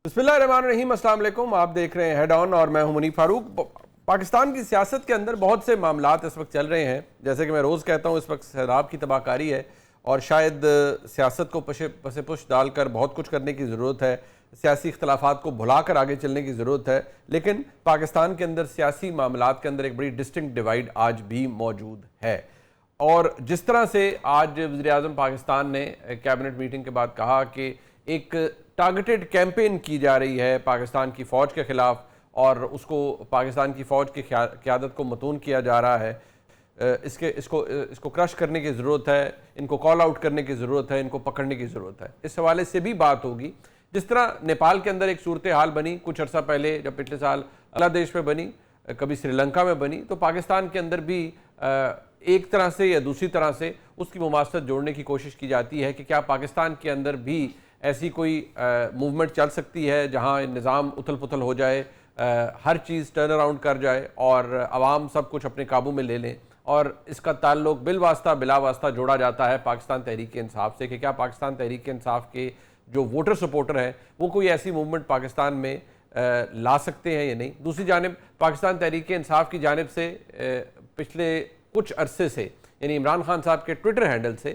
بسم اللہ الرحمن الرحیم، السلام علیکم. آپ دیکھ رہے ہیں ہیڈ آن اور میں ہوں منیب فاروق. پاکستان کی سیاست کے اندر بہت سے معاملات اس وقت چل رہے ہیں. جیسے کہ میں روز کہتا ہوں، اس وقت سیلاب کی تباہ کاری ہے اور شاید سیاست کو پس پش ڈال کر بہت کچھ کرنے کی ضرورت ہے، سیاسی اختلافات کو بھلا کر آگے چلنے کی ضرورت ہے. لیکن پاکستان کے اندر سیاسی معاملات کے اندر ایک بڑی ڈسٹنکٹ ڈیوائیڈ آج بھی موجود ہے. اور جس طرح سے آج وزیر اعظم پاکستان نے کیبنٹ میٹنگ کے بعد کہا کہ ایک ٹارگٹڈ کیمپین کی جا رہی ہے پاکستان کی فوج کے خلاف اور اس کو پاکستان کی فوج کی قیادت کو متون کیا جا رہا ہے، اس کو کرش کرنے کی ضرورت ہے، ان کو کال آؤٹ کرنے کی ضرورت ہے، ان کو پکڑنے کی ضرورت ہے. اس حوالے سے بھی بات ہوگی. جس طرح نیپال کے اندر ایک صورتحال بنی کچھ عرصہ پہلے، جب پچھلے سال بنگلہ دیش میں بنی، کبھی سری لنکا میں بنی، تو پاکستان کے اندر بھی ایک طرح سے یا دوسری طرح سے اس کی مماثلت جوڑنے کی کوشش کی جاتی ہے کہ کیا پاکستان کے اندر بھی ایسی کوئی موومنٹ چل سکتی ہے جہاں نظام اتھل پتھل ہو جائے، ہر چیز ٹرن اراؤنڈ کر جائے اور عوام سب کچھ اپنے قابو میں لے لیں. اور اس کا تعلق بالواسطہ بلا واسطہ جوڑا جاتا ہے پاکستان تحریک انصاف سے کہ کیا پاکستان تحریک انصاف کے جو ووٹر سپورٹر ہیں وہ کوئی ایسی موومنٹ پاکستان میں لا سکتے ہیں یا نہیں. دوسری جانب پاکستان تحریک انصاف کی جانب سے پچھلے کچھ عرصے سے، یعنی عمران خان صاحب کے ٹویٹر ہینڈل سے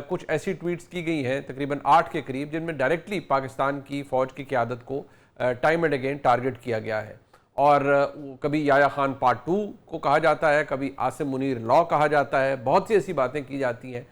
کچھ ایسی ٹویٹس کی گئی ہیں تقریباً 8 کے قریب، جن میں ڈائریکٹلی پاکستان کی فوج کی قیادت کو ٹائم اینڈ اگین ٹارگٹ کیا گیا ہے. اور کبھی یحییٰ خان پارٹ 2 کو کہا جاتا ہے، کبھی عاصم منیر لا کہا جاتا ہے، بہت سی ایسی باتیں کی جاتی ہیں.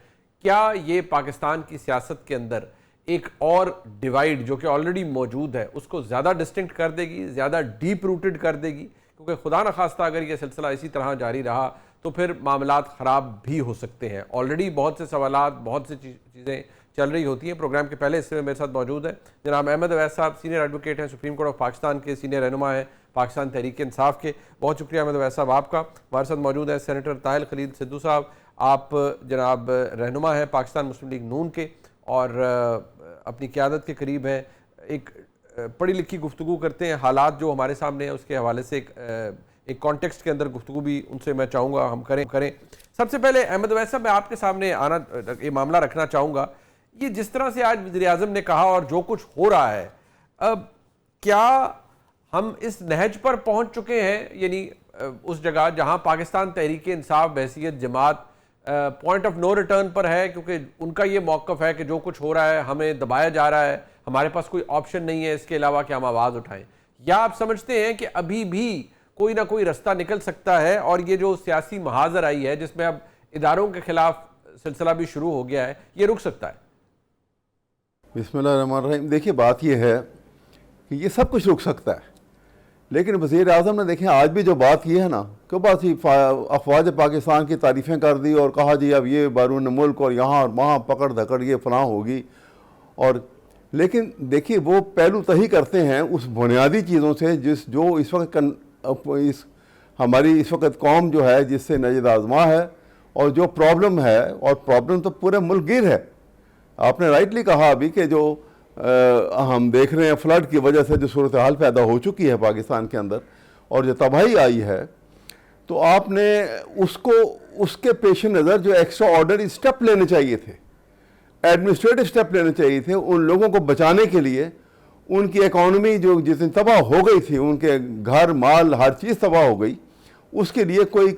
کیا یہ پاکستان کی سیاست کے اندر ایک اور ڈیوائیڈ جو کہ آلریڈی موجود ہے اس کو زیادہ ڈسٹنکٹ کر دے گی، زیادہ ڈیپ روٹڈ کر دے گی؟ کیونکہ خدا نخواستہ اگر یہ سلسلہ اسی طرح جاری رہا تو پھر معاملات خراب بھی ہو سکتے ہیں. آلریڈی بہت سے سوالات، بہت سی چیزیں چل رہی ہوتی ہیں. پروگرام کے پہلے حصے میں میرے ساتھ موجود ہے جناب احمد اویس صاحب، سینئر ایڈوکیٹ ہیں، سپریم کورٹ آف پاکستان کے سینئر رہنما ہیں پاکستان تحریک انصاف کے. بہت شکریہ احمد اویس صاحب آپ کا. ہمارے ساتھ موجود ہیں سینیٹر طاہر خلیل سدھو صاحب، آپ جناب رہنما ہیں پاکستان مسلم لیگ نون کے اور اپنی قیادت کے قریب ہیں. ایک پڑھی لکھی گفتگو کرتے ہیں، حالات جو ہمارے سامنے ہیں اس کے حوالے سے ایک کانٹیکسٹ کے اندر گفتگو بھی ان سے میں چاہوں گا ہم کریں. سب سے پہلے احمد اویس صاحب، میں آپ کے سامنے یہ معاملہ رکھنا چاہوں گا. یہ جس طرح سے آج وزیر اعظم نے کہا اور جو کچھ ہو رہا ہے، اب کیا ہم اس نہج پر پہنچ چکے ہیں، یعنی اس جگہ جہاں پاکستان تحریک انصاف بحیثیت جماعت پوائنٹ آف نو ریٹرن پر ہے، کیونکہ ان کا یہ موقف ہے کہ جو کچھ ہو رہا ہے ہمیں دبایا جا رہا ہے، ہمارے پاس کوئی آپشن نہیں ہے اس کے علاوہ کہ ہم آواز اٹھائیں؟ یا آپ سمجھتے ہیں کہ ابھی بھی کوئی نہ کوئی رستہ نکل سکتا ہے اور یہ جو سیاسی محاذر آئی ہے جس میں اب اداروں کے خلاف سلسلہ بھی شروع ہو گیا ہے، یہ رک سکتا ہے؟ بسم اللہ الرحمن الرحیم. دیکھیے بات یہ ہے کہ یہ سب کچھ رک سکتا ہے، لیکن وزیر اعظم نے دیکھیں آج بھی جو بات کی ہے نا کہ بس افواج پاکستان کی تعریفیں کر دی اور کہا جی اب یہ بیرون ملک اور یہاں اور وہاں پکڑ دھکڑ یہ فلاں ہوگی. اور لیکن دیکھیے وہ پہلو تہی کرتے ہیں اس بنیادی چیزوں سے جو اس وقت ہماری اس وقت قوم جو ہے جس سے نجد آزما ہے اور جو پرابلم ہے، اور پرابلم تو پورے ملک گیر ہے. آپ نے رائٹلی کہا ابھی کہ جو ہم دیکھ رہے ہیں فلڈ کی وجہ سے جو صورتحال پیدا ہو چکی ہے پاکستان کے اندر اور جو تباہی آئی ہے، تو آپ نے اس کے پیش نظر جو ایکسٹرا آرڈنری سٹیپ لینے چاہیے تھے، ایڈمنسٹریٹو سٹیپ لینے چاہیے تھے ان لوگوں کو بچانے کے لیے. ان کی اکانومی جو جتنی تباہ ہو گئی تھی، ان کے گھر مال ہر چیز تباہ ہو گئی، اس کے لیے کوئی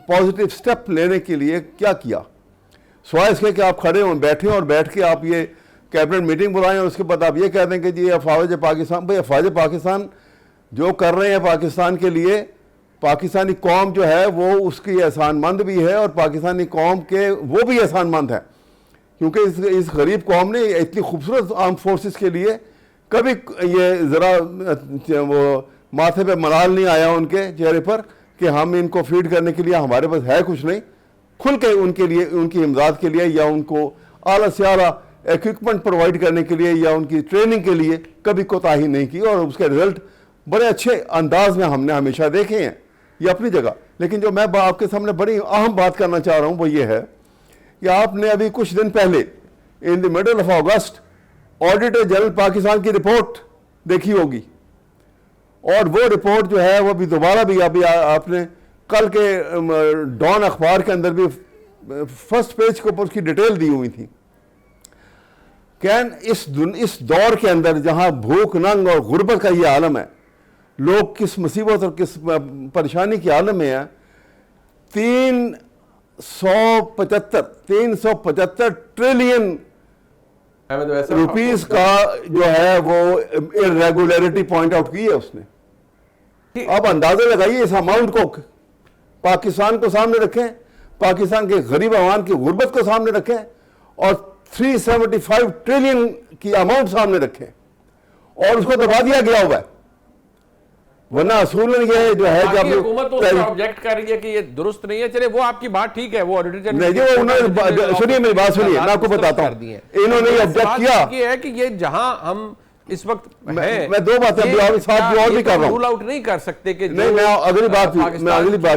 پازیٹیو سٹیپ لینے کے لیے کیا سوائے اس کے کہ آپ کھڑے ہوں بیٹھیں اور بیٹھ کے آپ یہ کیبنٹ میٹنگ بلائیں اور اس کے بعد آپ یہ کہہ دیں کہ جی افواج پاکستان. بھئی افواج پاکستان جو کر رہے ہیں پاکستان کے لیے، پاکستانی قوم جو ہے وہ اس کی احسان مند بھی ہے اور پاکستانی قوم کے وہ بھی احسان مند ہیں، کیونکہ اس غریب قوم نے اتنی خوبصورت آرم فورسز کے لیے کبھی یہ ذرا وہ ماتھے پہ ملال نہیں آیا ان کے چہرے پر کہ ہم ان کو فیڈ کرنے کے لیے ہمارے پاس ہے کچھ نہیں. کھل کے ان کے لیے، ان کی امداد کے لیے یا ان کو اعلیٰ سے اعلیٰ ایکوپمنٹ پرووائڈ کرنے کے لیے یا ان کی ٹریننگ کے لیے کبھی کوتاہی نہیں کی، اور اس کے رزلٹ بڑے اچھے انداز میں ہم نے ہمیشہ دیکھے ہیں. یہ اپنی جگہ. لیکن جو میں آپ کے سامنے بڑی اہم بات کرنا چاہ رہا ہوں وہ یہ ہے کہ آپ نے ابھی کچھ دن پہلے in the middle of August auditor general Pakistan کی رپورٹ دیکھی ہوگی، اور وہ رپورٹ جو ہے وہ بھی دوبارہ بھی ابھی آپ نے کل کے ڈان اخبار کے اندر بھی فرسٹ پیج کے اوپر اس کی ڈیٹیل دی ہوئی تھی. کین اس دور کے اندر جہاں بھوک ننگ اور غربت کا یہ عالم ہے، لوگ کس مصیبت اور کس پریشانی کے عالم میں ہیں، 375 ٹریلین روپیز کا جو ہے وہ irregularity پوائنٹ آؤٹ کی ہے اس نے. آپ اندازہ لگائیے اس اماؤنٹ کو پاکستان کو سامنے رکھیں، پاکستان کے غریب عوام کی غربت کو سامنے رکھیں، اور 375 ٹریلین کی اماؤنٹ سامنے رکھیں، اور اس کو دبا دیا گیا ہوا ہے. ورنہ اصولاً یہ جو ہے جب حکومت اس کا آبجیکٹ کر رہی ہے کہ یہ درست نہیں ہے. چلے وہ آپ کی بات ٹھیک ہے، وہ آڈیٹر نہیں جو سنیے میری بات سنیے، میں آپ کو بتاتا ہوں انہوں نے آبجیکٹ کیا. یہ ہے کہ یہ جہاں ہم اس وقت میں دو باتیں ساتھ بھی اور بھی کر رہا ہوں، رول آؤٹ نہیں کر سکتے کہ نہیں میں اگلی بات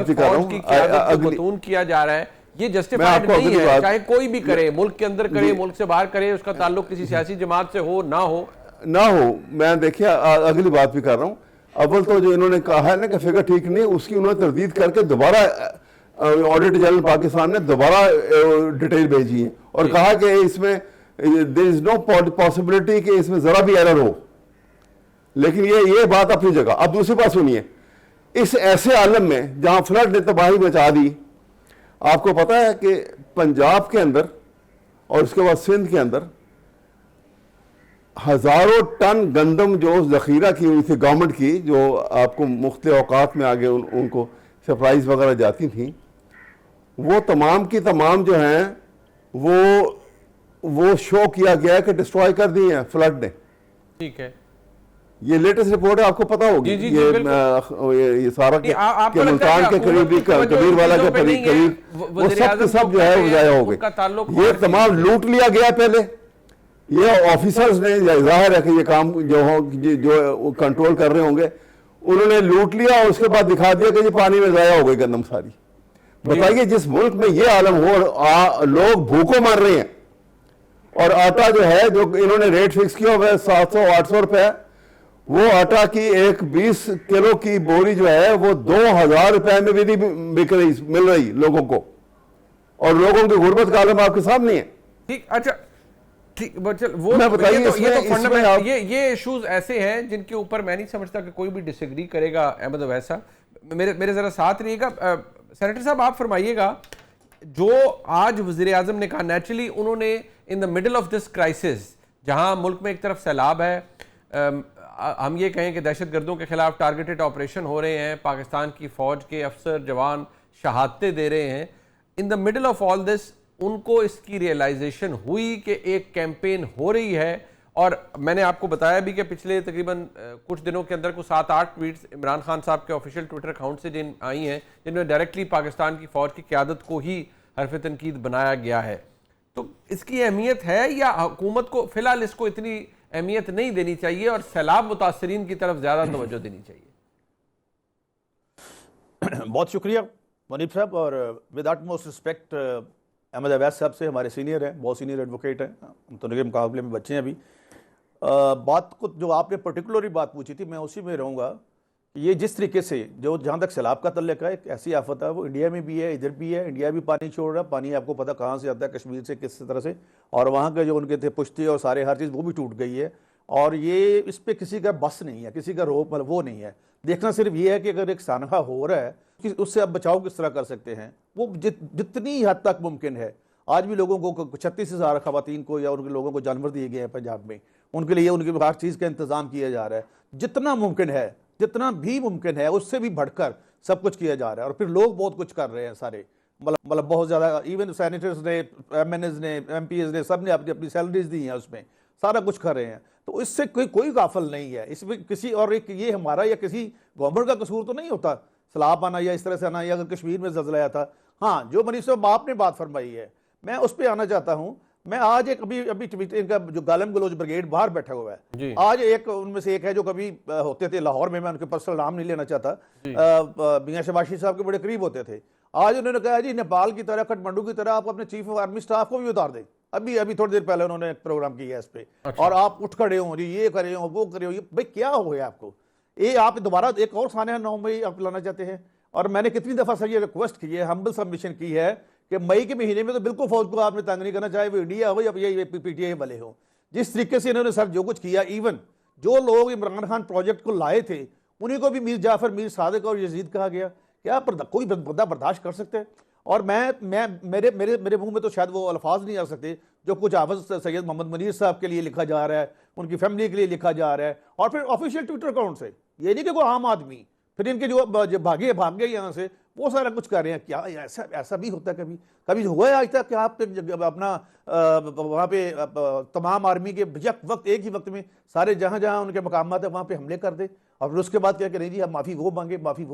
بھی کر رہا ہوں. بتون کیا جا رہا ہے، یہ جسٹیفائڈ نہیں ہے، چاہے کوئی بھی کرے، ملک کے اندر کرے، ملک سے باہر کرے، اس کا تعلق کسی سیاسی جماعت سے ہو نہ ہو. میں دیکھیے اگلی بات بھی کر رہا ہوں. اول تو جو انہوں نے کہا ہے نا کہ فگر ٹھیک نہیں، اس کی انہوں نے تردید کر کے دوبارہ آڈیٹر جنرل پاکستان نے دوبارہ ڈیٹیل بھیجی ہے اور کہا کہ اس میں there is no possibility کہ اس میں ذرا بھی ایرر ہو. لیکن یہ بات اپنی جگہ. اب دوسری بات سنیے، اس ایسے عالم میں جہاں فلڈ نے تباہی مچا دی، آپ کو پتا ہے کہ پنجاب کے اندر اور اس کے بعد سندھ کے اندر ہزاروں ٹن گندم جو ذخیرہ کی ہوئی تھی گورنمنٹ کی، جو آپ کو مختلف اوقات میں آگے ان کو سپلائز وغیرہ جاتی تھیں، وہ تمام کی تمام جو ہیں وہ شو کیا گیا ہے کہ ڈسٹرائے کر دی ہیں فلڈ نے. ٹھیک ہے، یہ لیٹسٹ رپورٹ ہے، آپ کو پتا ہوگی. یہ سارا کہ ملتان کے قریب کبیر والا کے قریب وہ سب جو ہے وہ ضائع ہو گئے. یہ تمام لوٹ لیا گیا پہلے. یہ آفیسرز نے ظاہر ہے کہ یہ کام جو کنٹرول کر رہے ہوں گے، انہوں نے لوٹ لیا اور اس کے بعد دکھا دیا کہ یہ پانی میں ضائع ہو گئی گندم ساری. بتائیے جس ملک میں یہ عالم ہو، لوگ بھوکوں مر رہے ہیں، اور آٹا جو ہے جو انہوں نے ریٹ فکس کیا ہوا ہے 700-800 روپے، وہ آٹا کی ایک 20 کلو کی بوری جو ہے وہ 2000 روپے میں بھی نہیں بک رہی، مل رہی لوگوں کو، اور لوگوں کی غربت کا عالم آپ کے سامنے ہے. ٹھیک، اچھا یہ ایشوز ایسے ہیں جن کے اوپر میں نہیں سمجھتا کہ کوئی بھی ڈس ایگری کرے گا. احمد اویسا میرے ذرا ساتھ رہیے گا. سینیٹر صاحب آپ فرمائیے گا، جو آج وزیر اعظم نے کہا، نیچرلی انہوں نے in the middle of this crisis, جہاں ملک میں ایک طرف سیلاب ہے، ہم یہ کہیں کہ دہشت گردوں کے خلاف ٹارگیٹڈ آپریشن ہو رہے ہیں، پاکستان کی فوج کے افسر جوان شہادتیں دے رہے ہیں، ان دا مڈل آف آل دس ان کو اس کی ریئلائزیشن ہوئی کہ ایک کیمپین ہو رہی ہے. اور میں نے آپ کو بتایا بھی کہ پچھلے تقریباً کچھ دنوں کے اندر کو 7-8 ٹویٹس عمران خان صاحب کے آفیشیل ٹویٹر اکاؤنٹ سے جن آئی ہیں، جن میں ڈائریکٹلی پاکستان کی فوج کی قیادت کو ہی حرف تنقید بنایا گیا ہے. تو اس کی اہمیت ہے یا حکومت کو فی الحال اس کو اتنی اہمیت نہیں دینی چاہیے اور سیلاب متاثرین کی طرف زیادہ توجہ دینی چاہیے؟ بہت شکریہ منیب صاحب، اور with utmost respect Ahmed Owais صاحب سے، ہمارے سینئر ہیں، بہت سینئر ایڈوکیٹ ہیں، ہم تو کے مقابلے میں بچے ہیں ابھی. بات کو جو آپ نے پرٹیکولرلی بات پوچھی تھی، میں اسی میں رہوں گا. یہ جس طریقے سے جہاں تک سیلاب کا تعلق ہے، ایک ایسی آفت ہے، وہ انڈیا میں بھی ہے، ادھر بھی ہے. انڈیا بھی پانی چھوڑ رہا ہے، پانی آپ کو پتہ کہاں سے آتا ہے، کشمیر سے کس طرح سے، اور وہاں کے جو ان کے تھے پشتی اور سارے ہر چیز وہ بھی ٹوٹ گئی ہے. اور یہ اس پہ کسی کا بس نہیں ہے، کسی کا روپ وہ نہیں ہے. دیکھنا صرف یہ ہے کہ اگر ایک سانحہ ہو رہا ہے، اس سے آپ بچاؤ کس طرح کر سکتے ہیں. وہ جتنی حد تک ممکن ہے. آج بھی لوگوں کو 36,000 خواتین کو یا ان کے لوگوں کو جانور دیے گئے ہیں پنجاب میں، ان کے لیے ان کی ہر چیز کا انتظام کیا جا رہا ہے. جتنا ممکن ہے، جتنا بھی ممکن ہے، اس سے بھی بڑھ کر سب کچھ کیا جا رہا ہے. اور پھر لوگ بہت کچھ کر رہے ہیں سارے، مطلب بہت زیادہ. ایون سینیٹرز نے، ایم این ایز نے، ایم پی ایز نے، سب نے اپنی سیلریز دی ہیں، اس میں سارا کچھ کر رہے ہیں. تو اس سے کوئی غافل نہیں ہے. اس میں کسی اور ایک یہ ہمارا یا کسی گورنمنٹ کا قصور تو نہیں ہوتا، سیلاب آنا یا اس طرح سے آنا، یا اگر کشمیر میں زلزلہ آیا تھا. ہاں، جو منیب صاحب آپ نے بات فرمائی ہے، میں اس پہ آنا چاہتا ہوں. میں آج ایک ابھی ٹویٹر کا جو گالم گلوچ بریگیڈ باہر بیٹھا ہوا ہے، آج ایک ان میں سے ایک ہے جو کبھی ہوتے تھے لاہور میں ان کے پرسنل نام نہیں لینا چاہتا، میاں شباشی صاحب کے بڑے قریب ہوتے تھے. آج انہوں نے کہا جی نیپال کی طرح، کھٹمنڈو کی طرح آپ اپنے چیف آف آرمی سٹاف کو بھی اتار دیں. ابھی تھوڑی دیر پہلے انہوں نے ایک پروگرام کیا ہے اس پہ، اور آپ اٹھ کھڑے ہوں جی، یہ کرے ہوں، وہ کرے ہوں. بھائی کیا ہو گیا آپ کو؟ یہ آپ دوبارہ ایک اور سانحہ 9 مئی آپ لانا چاہتے ہیں؟ اور میں نے کتنی دفعہ سر یہ ریکویسٹ کی ہے، ہمبل سبمیشن کی ہے کہ مئی کے مہینے میں تو بالکل فوج کو آپ نے تنگ نہیں کرنا، چاہے وہ انڈیا ہو یا پی ٹی آئی والے ہوں. جس طریقے سے انہوں نے سر جو کچھ کیا, ایون جو لوگ عمران خان پروجیکٹ کو لائے تھے انہیں کو بھی میر جعفر, میر صادق اور یزید کہا گیا. کیا کوئی بندہ برداشت کر سکتے؟ اور میرے منہ میں تو شاید وہ الفاظ نہیں آ سکتے جو کچھ حافظ سید محمد منیر صاحب کے لیے لکھا جا رہا ہے, ان کی فیملی کے لیے لکھا جا رہا ہے, اور پھر آفیشیل ٹویٹر اکاؤنٹ سے. یہ نہیں کہ کوئی عام آدمی, پھر ان کے جو بھاگ گئے یہاں سے وہ سارا کچھ کر رہے ہیں. کیا ایسا بھی ہوتا ہے؟ کبھی ہوا ہے آج تک کہ آپ اپنا وہاں پہ تمام آرمی کے یک وقت ایک ہی وقت میں سارے جہاں ان کے مقامات ہیں وہاں پہ حملے کر دیں اور پھر اس کے بعد کیا کہ نہیں جی ہم معافی وہ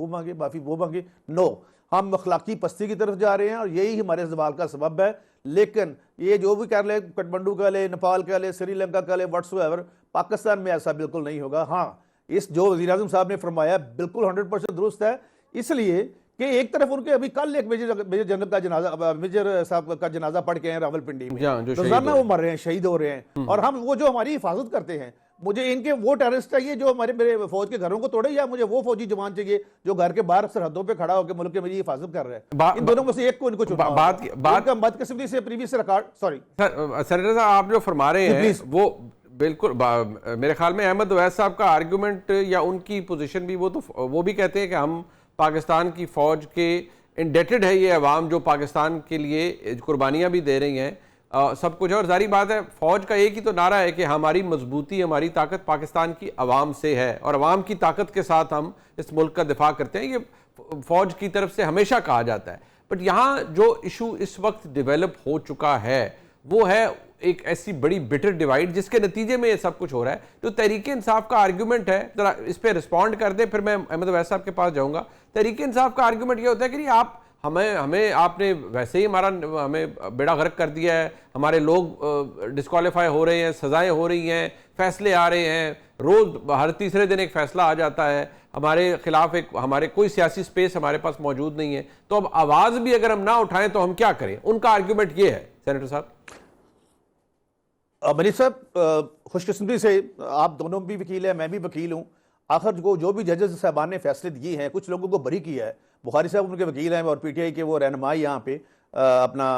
مانگے؟ نو, ہم اخلاقی پستی کی طرف جا رہے ہیں اور یہی ہمارے زوال کا سبب ہے. لیکن یہ جو بھی کر لے, کٹمنڈو کا لے, نیپال کا لے, سری لنکا کا لے, واٹس ایور, پاکستان میں ایسا بالکل نہیں ہوگا. ہاں, اس جو وزیر اعظم صاحب نے فرمایا بالکل 100% درست ہے, اس لیے کہ ایک طرف ان کے ابھی کل ایک میجر جنرل کا جنازہ, میجر صاحب کا جنازہ پڑھ کے ہیں راولپنڈی میں, روزانہ وہ مر رہے ہیں, شہید ہو رہے ہیں, اور ہم وہ جو ہماری حفاظت کرتے ہیں, مجھے ان کے وہ ٹیررسٹ چاہیے جو میرے فوج کے گھروں کو توڑے, یا مجھے وہ فوجی جوان چاہیے جو گھر کے باہر سرحدوں پہ کھڑا ہو کے ملک کے میری حفاظت کر رہا ہے؟ ان دونوں میں سے ایک کو ان کو چننا ہوگا. بدقسمتی سے پریویس ریکارڈ, سوری سینیٹر صاحب آپ جو فرما رہے ہیں وہ بالکل, میرے خیال میں احمد اویس صاحب کا آرگیومنٹ یا ان کی پوزیشن بھی, وہ بھی کہتے ہیں کہ ہم پاکستان کی فوج کے انڈیٹڈ ہے یہ عوام جو پاکستان کے لیے قربانیاں بھی دے رہی ہیں, سب کچھ ہے. اور ظاہری بات ہے فوج کا ایک ہی تو نعرہ ہے کہ ہماری مضبوطی, ہماری طاقت پاکستان کی عوام سے ہے, اور عوام کی طاقت کے ساتھ ہم اس ملک کا دفاع کرتے ہیں. یہ فوج کی طرف سے ہمیشہ کہا جاتا ہے. بٹ یہاں جو ایشو اس وقت ڈیولپ ہو چکا ہے وہ ہے ایک ایسی بڑی بٹر ڈیوائیڈ جس کے نتیجے میں یہ سب کچھ ہو رہا ہے. جو تحریک انصاف کا آرگیومنٹ ہے, ذرا اس پہ رسپونڈ کر دیں, پھر میں احمد اویس صاحب کے پاس جاؤں گا. تحریک انصاف کا آرگیومنٹ یہ ہوتا ہے کہ نہیں, آپ ہمیں آپ نے ویسے ہی ہمیں بیڑا غرق کر دیا ہے, ہمارے لوگ ڈسکوالیفائی ہو رہے ہیں, سزائیں ہو رہی ہیں, فیصلے آ رہے ہیں, روز ہر تیسرے دن ایک فیصلہ آ جاتا ہے ہمارے خلاف, ہمارے کوئی سیاسی سپیس ہمارے پاس موجود نہیں ہے, تو اب آواز بھی اگر ہم نہ اٹھائیں تو ہم کیا کریں؟ ان کا آرگیومنٹ یہ ہے. سینیٹر صاحب. منیف صاحب, خوش قسمتی سے آپ دونوں بھی وکیل ہیں, میں بھی وکیل ہوں. آخر جو بھی ججز صاحبان نے فیصلے دیے ہیں, کچھ لوگوں کو بری کیا ہے. بخاری صاحب ان کے وکیل ہیں اور پی ٹی آئی کے وہ رہنمائی یہاں پہ اپنا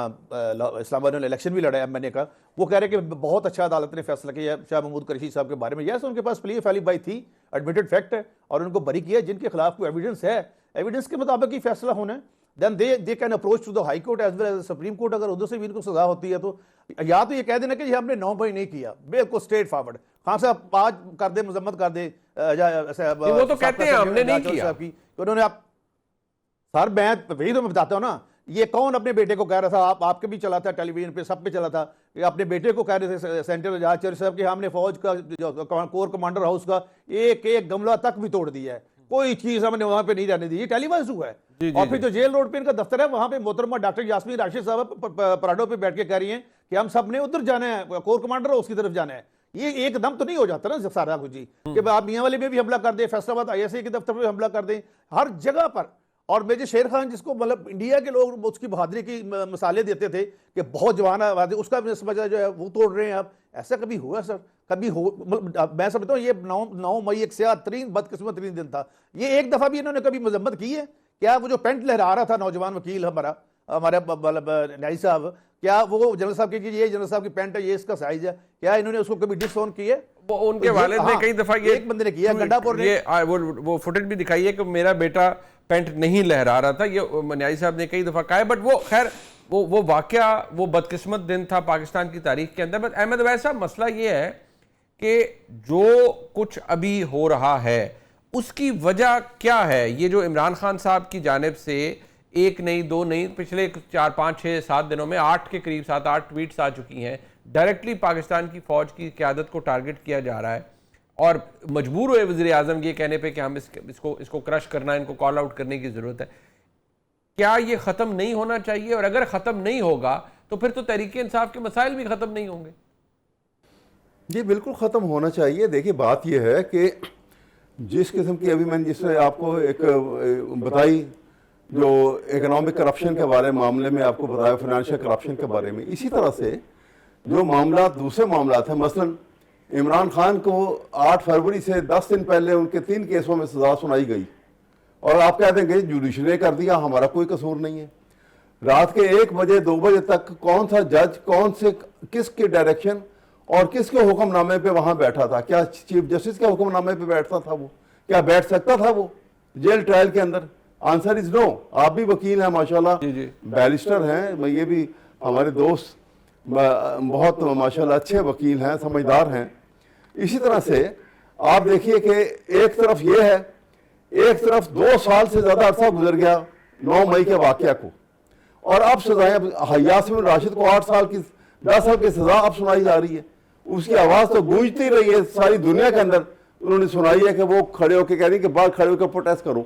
اسلام آباد میں الیکشن بھی لڑا ہے ایم این اے کا. وہ کہہ رہے کہ بہت اچھا عدالت نے فیصلہ کیا شاہ محمود قریشی صاحب کے بارے میں. یس, ان کے پاس پلی فیلی بائی تھی, ایڈمیٹڈ فیکٹ ہے, اور ان کو بری کیا. جن کے خلاف کوئی ایویڈنس ہے, ایویڈنس کے مطابق ہی فیصلہ ہونا ہے. then they can approach to the high court as well as the supreme court. اگر ادھر سے بھی ان کو سزا ہوتی ہے تو یا تو یہ کہہ دینا کہ یہ ہم نے 9 مئی نہیں کیا, بالکل اسٹریٹ فارورڈ. خان صاحب آج کر دے, مذمت کر دے, وہ تو کہتے ہیں ہم نے نہیں کیا. انہوں نے سر, میں وہی تو میں بتاتا ہوں نا, یہ کون اپنے بیٹے کو کہہ رہا تھا, آپ کے بھی چلا تھا ٹیلی ویژن پہ, سب پہ چلا تھا, کہ اپنے بیٹے کو کہہ رہے تھے سینٹر اعجاز چودھری صاحب کہ ہم نے فوج کا کور کمانڈر ہاؤس کا ایک گملہ تک بھی توڑ دیا ہے, کوئی چیز ہم نے وہاں پہ نہیں جانے دی. یہ ٹیلی وائز ہوا ہے. اور پھر جو جیل روڈ پہ ان کا دفتر ہے وہاں پہ محترمہ ڈاکٹر یاسمین راشد صاحب پراڈو پہ بیٹھ کے کہہ رہی ہیں کہ ہم سب نے ادھر جانا ہے, کور کمانڈر ہاؤس کی طرف جانا ہے. یہ ایک دم تو نہیں ہو جاتا نا سارا کچھ جی, کہ آپ میاں والے میں بھی حملہ کر دیں, فیصل آباد آئی ایس آئی کے دفتر پہ حملہ کر دیں, ہر جگہ پر. اور میجر شیر خان جس کو مطلب انڈیا کے لوگ اس کی بہادری کی مثالیں دیتے تھے کہ بہت جوان ہے, اس کا سمجھا جو ہے وہ توڑ رہے ہیں آپ. ایسا کبھی ہوا سر؟ کبھی ہو؟ میں سمجھتا ہوں یہ 9 مئی ایک سیاہ ترین بدقسمت ترین دن تھا. یہ ایک دفعہ بھی انہوں نے کبھی مذمت کی ہے کیا؟ وہ جو پینٹ لہرا رہا تھا نوجوان وکیل ہمارے نائی صاحب, کیا وہ جنرل صاحب کی یہ جنرل صاحب کی پینٹ ہے, یہ اس کا سائز ہے, کیا انہوں نے اس کو کبھی ڈس آن کی ہے؟ وہ ان کے والد نے کئی دفعہ یہ ایک بندے نے کیا, گنڈا پور نے وہ فوٹیج بھی دکھائی ہے کہ میرا بیٹا پینٹ نہیں لہرا رہا تھا, یہ منیائی صاحب نے کئی دفعہ کہا ہے. بٹ وہ خیر وہ واقعہ وہ بدقسمت دن تھا پاکستان کی تاریخ کے اندر. بٹ احمد اویس صاحب, مسئلہ یہ ہے کہ جو کچھ ابھی ہو رہا ہے اس کی وجہ کیا ہے؟ یہ جو عمران خان صاحب کی جانب سے 1 نہیں 2 نہیں, پچھلے 4 5 6 7 دنوں میں 8 کے قریب 7 8 ٹویٹس آ چکی ہیں, ڈائریکٹلی پاکستان کی فوج کی قیادت کو ٹارگٹ کیا جا رہا ہے, اور مجبور ہوئے وزیر اعظم یہ کہنے پہ کہ ہم اس کو کرش کرنا, ان کو کال آؤٹ کرنے کی ضرورت ہے. کیا یہ ختم نہیں ہونا چاہیے؟ اور اگر ختم نہیں ہوگا تو پھر تو تحریک انصاف کے مسائل بھی ختم نہیں ہوں گے. جی بالکل ختم ہونا چاہیے. دیکھیے بات یہ ہے کہ جس قسم کی ابھی میں نے جس نے آپ کو ایک بتائی جو اکنامک کرپشن کے بارے معاملے میں آپ کو بتایا, فائنینشیل کرپشن کے بارے میں, اسی طرح سے جو معاملات دوسرے معاملات ہیں, مثلا عمران خان کو 8 فروری سے 10 دن پہلے ان کے 3 کیسوں میں سزا سنائی گئی, اور آپ کہہ دیں گے جوڈیشل نے کر دیا, ہمارا کوئی قصور نہیں ہے. رات کے 1 بجے 2 بجے تک کون سا جج کون سے کس کے ڈائریکشن اور کس کے حکم نامے پہ وہاں بیٹھا تھا؟ کیا چیف جسٹس کے حکم نامے پہ بیٹھتا تھا وہ؟ کیا بیٹھ سکتا تھا وہ جیل ٹرائل کے اندر؟ آنسر از نو. آپ بھی وکیل ہیں ماشاءاللہ، بیرسٹر ہیں، یہ بھی ہمارے دوست بہت ماشاءاللہ اچھے وکیل ہیں، سمجھدار ہیں. اسی طرح سے آپ دیکھیے کہ ایک طرف یہ ہے، ایک طرف 2 سال سے زیادہ عرصہ گزر گیا 9 مئی کے واقعہ کو، اور اب سزائیں یاسمین راشد کو 10 سال کی سزا اب سنائی جا رہی ہے. اس کی آواز تو گونجتی رہی ہے ساری دنیا کے اندر. انہوں نے سنائی ہے کہ وہ کھڑے ہو کے کہہ رہی کہ باہر کھڑے ہو کے پروٹیسٹ کرو،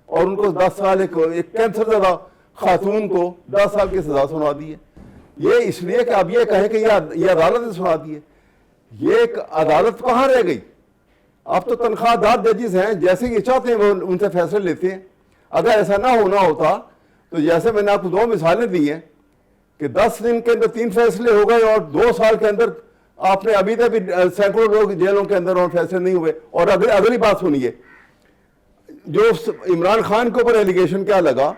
اور ان کو 10 سال ایک کینسر زدہ خاتون کو 10 سال کی سزا سنا دی ہے. یہ اس لیے کہ اب یہ کہے کہ یہ عدالت نے سنا دی ہے. یہ ایک عدالت کہاں رہ گئی؟ اب تو تنخواہ دار ججز ہیں، جیسے یہ چاہتے ہیں وہ ان سے فیصلے لیتے ہیں. اگر ایسا نہ ہونا ہوتا تو جیسے میں نے آپ کو 2 مثالیں دی ہیں کہ 10 دن کے اندر 3 فیصلے ہو گئے، اور 2 سال کے اندر آپ نے ابھی تک بھی سینکڑوں لوگ جیلوں کے اندر اور فیصلے نہیں ہوئے. اور اگلی بات سنیے، جو عمران خان کے اوپر ایلیگیشن کیا لگا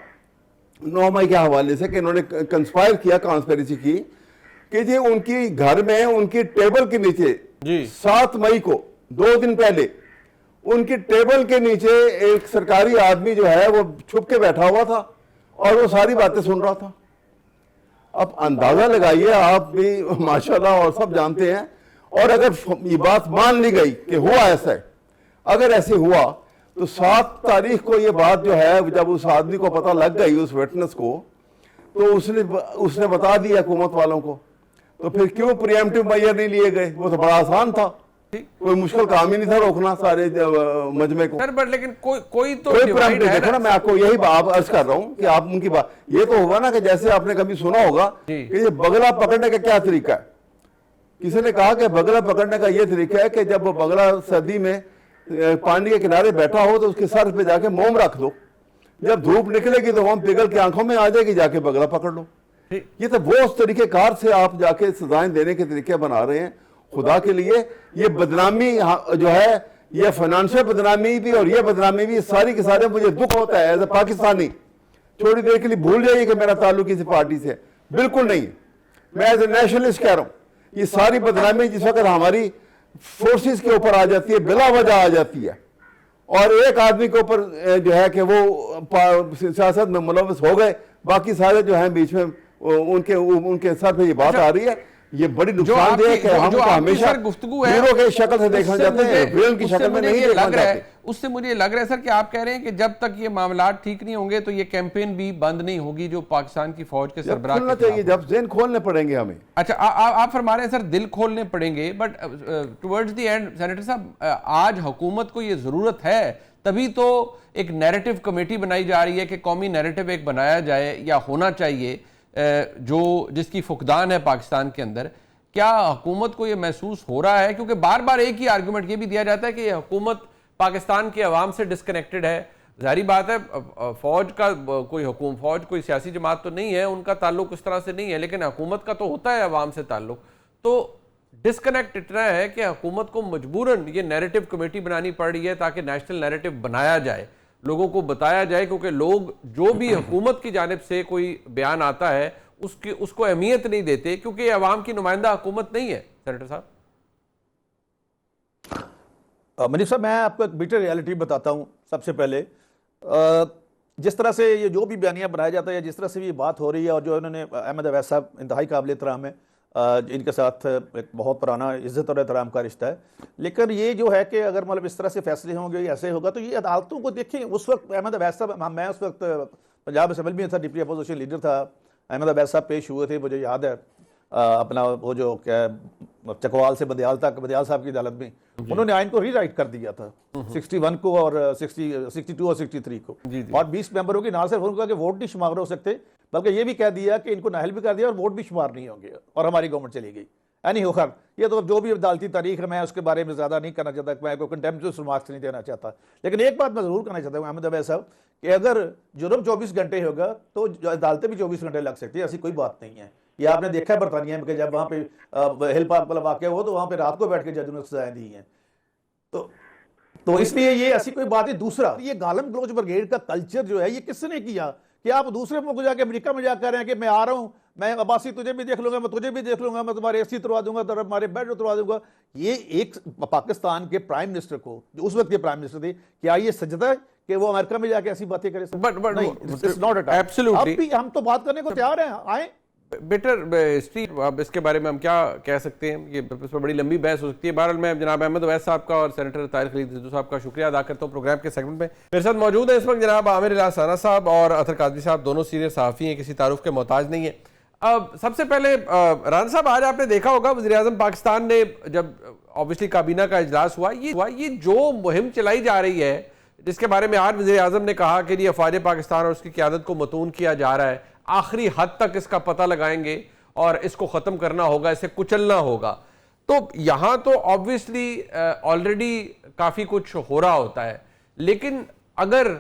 9 مئی کے حوالے سے کہ انہوں نے کنسپائر کیا، کانسپیریسی کی، کہ جی ان کی گھر میں ان کی ٹیبل کے نیچے 7 مئی کو 2 دن پہلے ان کی ٹیبل کے نیچے ایک سرکاری آدمی جو ہے وہ چھپ کے بیٹھا ہوا تھا اور وہ ساری باتیں سن رہا تھا. اب اندازہ لگائیے آپ بھی ماشاءاللہ، اور سب جانتے ہیں. اور اگر یہ بات مان لی گئی کہ ہوا ایسا ہے، اگر ایسے ہوا تو 7 تاریخ کو یہ بات جو ہے جب اس آدمی کو پتہ لگ گئی، اس وٹنس کو، تو اس نے بتا دیا حکومت والوں کو. تو پھر کیوں پریمپٹیو میئر نہیں لیے گئے؟ وہ تو بڑا آسان تھا، کوئی مشکل کام ہی نہیں تھا روکنا سارے مجمع کو. لیکن کوئی تو دیکھو نا، میں آپ کو یہی بات عرض کر رہا ہوں کہ آپ ان کی بات، یہ تو ہوگا نا کہ جیسے آپ نے کبھی سنا ہوگا کہ یہ بگلا پکڑنے کا کیا طریقہ ہے. کسی نے کہا کہ بگلا پکڑنے کا یہ طریقہ ہے کہ جب وہ بگلا سردی میں پانی کے کنارے بیٹھا ہو تو اس کے سر پہ جا کے موم رکھ دو، جب دھوپ نکلے گی تو موم پگھل کے آنکھوں میں آ جائے گی، جا کے بگلا پکڑ لو. یہ تو وہ اس طریقہ کار سے آپ جا کے سزائیں دینے کے طریقے بنا رہے ہیں. خدا کے لیے یہ بدنامی جو ہے، یہ فائنانشل بدنامی بھی اور یہ بدنامی بھی، ساری کے سارے مجھے دکھ ہوتا ہے ایز اے پاکستانی. تھوڑی دیر کے لیے بھول جائیے کہ میرا تعلق کسی پارٹی سے بالکل نہیں ہے. میں ایز اے نیشنلسٹ کہہ رہا ہوں، یہ ساری بدنامی جس وقت ہماری فورسز کے اوپر آ جاتی ہے، بلا وجہ آ جاتی ہے، اور ایک آدمی کے اوپر جو ہے کہ وہ سیاست میں ملوث ہو گئے، باقی سارے جو ہیں بیچ میں ان کے سر پہ یہ بات آ رہی ہے. یہ بڑی نقصان دہ ہے کہ ہم ہمیشہ ہیرو کے شکل سے دیکھنا چاہتے ہیں، ویلن کی شکل میں نہیں دیکھنا چاہتے. اس سے مجھے لگ رہا ہے سر کہ آپ کہہ رہے ہیں کہ جب تک یہ معاملات ٹھیک نہیں ہوں گے تو یہ کیمپین بھی بند نہیں ہوگی جو پاکستان کی فوج کے سربراہ کھولنا چاہیے، جب ذہن کھولنے پڑیں گے ہمیں. اچھا، آپ فرما رہے ہیں سر دل کھولنے پڑیں گے، but towards the end senator صاحب، آج حکومت کو یہ ضرورت ہے، تبھی تو ایک نیریٹو کمیٹی بنائی جا رہی ہے کہ قومی نیریٹو ایک بنایا جائے یا ہونا چاہیے جس کی فقدان ہے پاکستان کے اندر. کیا حکومت کو یہ محسوس ہو رہا ہے؟ کیونکہ بار بار ایک ہی آرگومنٹ یہ بھی دیا جاتا ہے کہ یہ حکومت پاکستان کے عوام سے ڈسکنیکٹڈ ہے. ظاہری بات ہے فوج کا فوج کوئی سیاسی جماعت تو نہیں ہے، ان کا تعلق اس طرح سے نہیں ہے، لیکن حکومت کا تو ہوتا ہے عوام سے تعلق. تو ڈسکنیکٹ اتنا ہے کہ حکومت کو مجبوراً یہ نیریٹو کمیٹی بنانی پڑ رہی ہے تاکہ نیشنل نیریٹو بنایا جائے، لوگوں کو بتایا جائے، کیونکہ لوگ جو بھی حکومت کی جانب سے کوئی بیان آتا ہے اس کو اہمیت نہیں دیتے، کیونکہ یہ عوام کی نمائندہ حکومت نہیں ہے. سینیٹر صاحب. منیف صاحب، میں آپ کو ایک بیٹر ریالٹی بتاتا ہوں. سب سے پہلے جس طرح سے یہ جو بھی بیانیہ بنایا جاتا ہے، جس طرح سے یہ بات ہو رہی ہے، اور جو انہوں نے احمد اویس صاحب انتہائی قابل احترام ہے، ان کے ساتھ ایک بہت پرانا عزت اور احترام کا رشتہ ہے، لیکن یہ جو ہے کہ اگر مطلب اس طرح سے فیصلے ہوں گے، ایسے ہوگا، تو یہ عدالتوں کو دیکھیں. اس وقت احمد اویس صاحب، میں اس وقت پنجاب اسمبلی میں تھا، ڈپٹی اپوزیشن لیڈر تھا. احمد اویس صاحب پیش ہوئے تھے، مجھے یاد ہے، اپنا وہ جو کیا چکوال سے بدیال تک، بدیال صاحب کی عدالت میں انہوں نے آئین کو ری رائٹ کر دیا تھا 61 کو اور 62 اور 63 کو، اور 20 ممبروں کی نہ صرف ان کا کہ ووٹ نہیں شمار ہو سکتے، بلکہ یہ بھی کہہ دیا کہ ان کو نااہل بھی کر دیا اور ووٹ بھی شمار نہیں ہوں گے، اور ہماری گورنمنٹ چلی گئی. خیر یہ تو جو بھی عدالتی تاریخ ہے، میں اس کے بارے میں زیادہ نہیں کرنا چاہتا، میں کوئی کنٹمپچوس ریمارکس نہیں دینا چاہتا. لیکن ایک بات میں ضرور کرنا چاہتا ہوں احمد اویس صاحب، کہ اگر جرم 24 گھنٹے ہوگا تو عدالتیں بھی 24 گھنٹے لگ سکتی ہیں، ایسی کوئی بات نہیں ہے. یہ آپ نے دیکھا ہے برطانیہ میں کہ جب وہاں پہ ہل پارک والا واقعہ ہوا تو وہاں پہ رات کو بیٹھ کے ججوں نے سزائیں دی ہیں. تو اس لیے یہ ایسی کوئی بات ہے. دوسرا، یہ گالم گلوچ بریگیڈ کا کلچر جو ہے، یہ کس نے کیا کہ آپ دوسرے ملک جا کے امریکہ میں جا کر رہے ہیں کہ میں آ رہا ہوں، میں عباسی تجھے بھی دیکھ لوں گا، میں تجھے بھی دیکھ لوں گا، میں تمہارے AC اتروا دوں گا، تمہارے بیڈ اتروا دوں گا. یہ ایک پاکستان کے پرائم منسٹر کو، جو اس وقت کے پرائم منسٹر تھے، کیا یہ سجدہ ہے کہ وہ امریکہ میں جا کے ایسی باتیں کرے؟ نہیں، it's not at all. اب بھی ہم تو بات کرنے کو تیار ہیں، آئیں. بیٹر ہسٹری، اب اس کے بارے میں ہم کیا کہہ سکتے ہیں، یہ اس پر بڑی لمبی بحث ہو سکتی ہے. بہرحال میں جناب احمد اویس صاحب کا اور سینیٹر طاہر خلیل زیدو صاحب کا شکریہ ادا کرتا ہوں پروگرام کے سیگمنٹ میں. میرے ساتھ موجود ہیں اس وقت جناب عامر الہی ثنا صاحب اور اطہر قادری صاحب، دونوں سینئر صحافی ہیں، کسی تعارف کے محتاج نہیں ہیں. اب سب سے پہلے رانا صاحب، آج آپ نے دیکھا ہوگا وزیر اعظم پاکستان نے جب اوبیسلی کابینہ کا اجلاس ہوا، یہ جو مہم چلائی جا رہی ہے، جس کے بارے میں آج وزیر اعظم نے کہا کہ یہ افواج پاکستان اور اس کی قیادت کو متون کیا جا رہا ہے، آخری حد تک اس کا پتہ لگائیں گے اور اس کو ختم کرنا ہوگا، اسے کچلنا ہوگا. تو یہاں تو آبویسلی آلریڈی کافی کچھ ہو رہا ہوتا ہے، لیکن اگر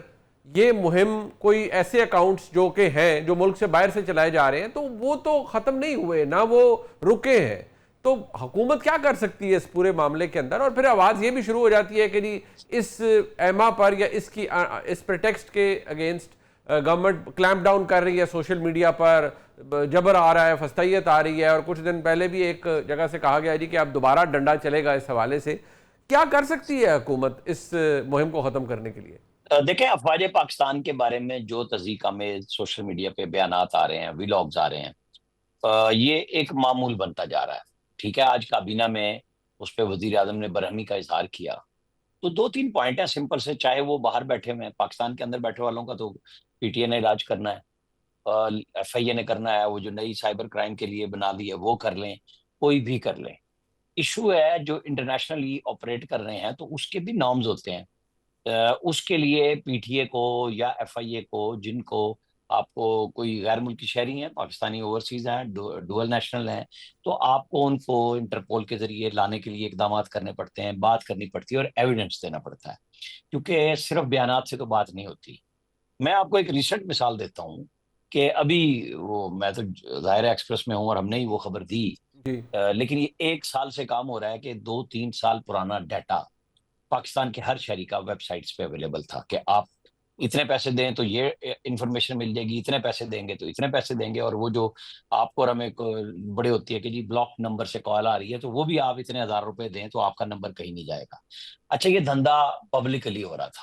یہ مہم کوئی ایسے اکاؤنٹس جو کہ ہیں جو ملک سے باہر سے چلائے جا رہے ہیں تو وہ تو ختم نہیں ہوئے، نہ وہ رکے ہیں، تو حکومت کیا کر سکتی ہے اس پورے معاملے کے اندر؟ اور پھر آواز یہ بھی شروع ہو جاتی ہے کہ جی اس ایما پر یا اس پریٹیکسٹ کے اگینسٹ گورنمنٹ کلیمپ ڈاؤن کر رہی ہے، سوشل میڈیا پر جبر آ رہا ہے، فستیت آ رہی ہے، اور کچھ دن پہلے بھی ایک جگہ سے کہا گیا جی کہ اب دوبارہ ڈنڈا چلے گا اس حوالے سے. کیا کر سکتی ہے حکومت اس مہم کو ختم کرنے کے لیے؟ دیکھیں، افواج پاکستان کے بارے میں جو تضییق میں سوشل میڈیا پہ بیانات آ رہے ہیں، ویلاگز آ رہے ہیں، یہ ایک معمول بنتا جا رہا ہے. ٹھیک ہے، آج کابینہ میں اس پہ وزیر اعظم نے برہمی کا اظہار کیا، تو 2-3 پوائنٹ ہیں سمپل سے. چاہے وہ باہر بیٹھے ہوئے ہیں، پاکستان کے اندر بیٹھے والوں کا تو PTI نے علاج کرنا ہے، FIA نے کرنا ہے، وہ جو نئی سائبر کرائم کے لیے بنا دی ہے وہ کر لیں، کوئی بھی کر لیں. ایشو ہے جو انٹرنیشنلی آپریٹ کر رہے ہیں تو اس کے بھی نارمز ہوتے ہیں. اس کے لیے PTI کو یا FIA کو، جن کو آپ کو کوئی غیر ملکی شہری ہیں، پاکستانی اوورسیز ہیں، ڈوئل نیشنل ہیں، تو آپ کو ان کو انٹرپول کے ذریعے لانے کے لیے اقدامات کرنے پڑتے ہیں، بات کرنی پڑتی ہے اور ایویڈنس دینا پڑتا ہے، کیونکہ صرف بیانات سے تو بات نہیں ہوتی. میں آپ کو ایک ریسنٹ مثال دیتا ہوں کہ ابھی میں تو ظاہر ایکسپریس میں ہوں اور ہم نے ہی وہ خبر دی، لیکن یہ 1 سال سے کام ہو رہا ہے کہ 2-3 سال پرانا ڈیٹا پاکستان کے ہر شہری کا ویب سائٹس پہ اویلیبل تھا کہ آپ اتنے پیسے دیں تو یہ انفارمیشن مل جائے گی، اتنے پیسے دیں گے تو اتنے پیسے دیں گے، اور وہ جو آپ کو ہمیں بڑے ہوتی ہے کہ جی بلاک نمبر سے کال آ رہی ہے تو وہ بھی آپ اتنے 1000 روپے دیں تو آپ کا نمبر کہیں نہیں جائے گا. اچھا، یہ دھندا پبلکلی ہو رہا تھا،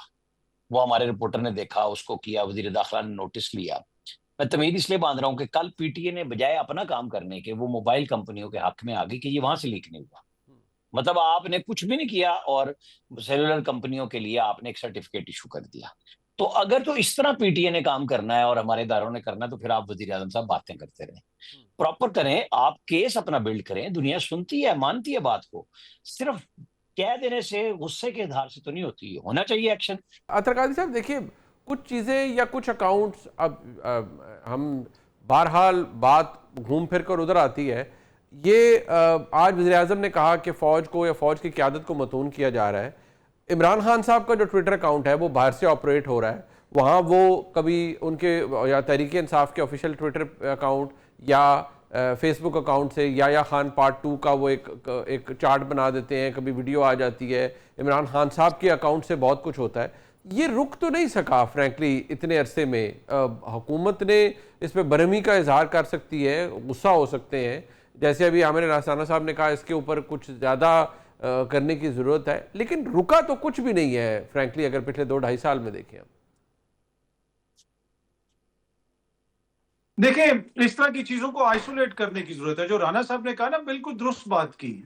وہ ہمارے رپورٹر نے دیکھا، اس کو کیا، وزیر داخلہ نے نوٹس لیا. میں تمید اس لیے باندھ رہا ہوں کہ کل PTI نے بجائے اپنا کام کرنے کے وہ موبائل کمپنیوں کے حق میں آ گئی کہ یہ وہاں سے لیک نہیں ہوا. مطلب آپ نے کچھ بھی نہیں کیا اور سیلولر کمپنیوں کے لیے آپ نے ایک سرٹیفکیٹ ایشو کر دیا. تو اگر تو اس طرح PTI نے کام کرنا ہے اور ہمارے اداروں نے کرنا ہے تو پھر آپ وزیر اعظم صاحب باتیں کرتے رہیں، پراپر کریں، آپ کیس اپنا بلڈ کریں. دنیا سنتی ہے، مانتی ہے بات کو، صرف کہہ دینے سے، غصے کے اظہار سے تو نہیں ہوتی، ہونا چاہیے ایکشن. اطہر قادری صاحب دیکھیے، کچھ چیزیں یا کچھ اکاؤنٹس، اب ہم بہرحال بات گھوم پھر کر ادھر آتی ہے. یہ آج وزیر اعظم نے کہا کہ فوج کو یا فوج کی قیادت کو متون کیا جا رہا ہے. عمران خان صاحب کا جو ٹویٹر اکاؤنٹ ہے وہ باہر سے آپریٹ ہو رہا ہے، وہاں وہ کبھی ان کے یا تحریک انصاف کے آفیشیل ٹویٹر اکاؤنٹ یا فیس بک اکاؤنٹ سے یا خان پارٹ 2 کا وہ ایک چارٹ بنا دیتے ہیں، کبھی ویڈیو آ جاتی ہے. عمران خان صاحب کے اکاؤنٹ سے بہت کچھ ہوتا ہے. یہ رک تو نہیں سکا فرینکلی اتنے عرصے میں. حکومت نے اس پہ برہمی کا اظہار کر سکتی ہے، غصہ ہو سکتے ہیں، جیسے ابھی عامر الہی ثنا صاحب نے کہا اس کے اوپر کچھ زیادہ کرنے کی ضرورت ہے، لیکن رکا تو کچھ بھی نہیں ہے فرینکلی اگر پچھلے 2-2.5 سال میں دیکھیں ہم. دیکھیں، اس طرح کی چیزوں کو آئسولیٹ کرنے کی ضرورت ہے. جو رانا صاحب نے کہا نا، بالکل درست بات کی.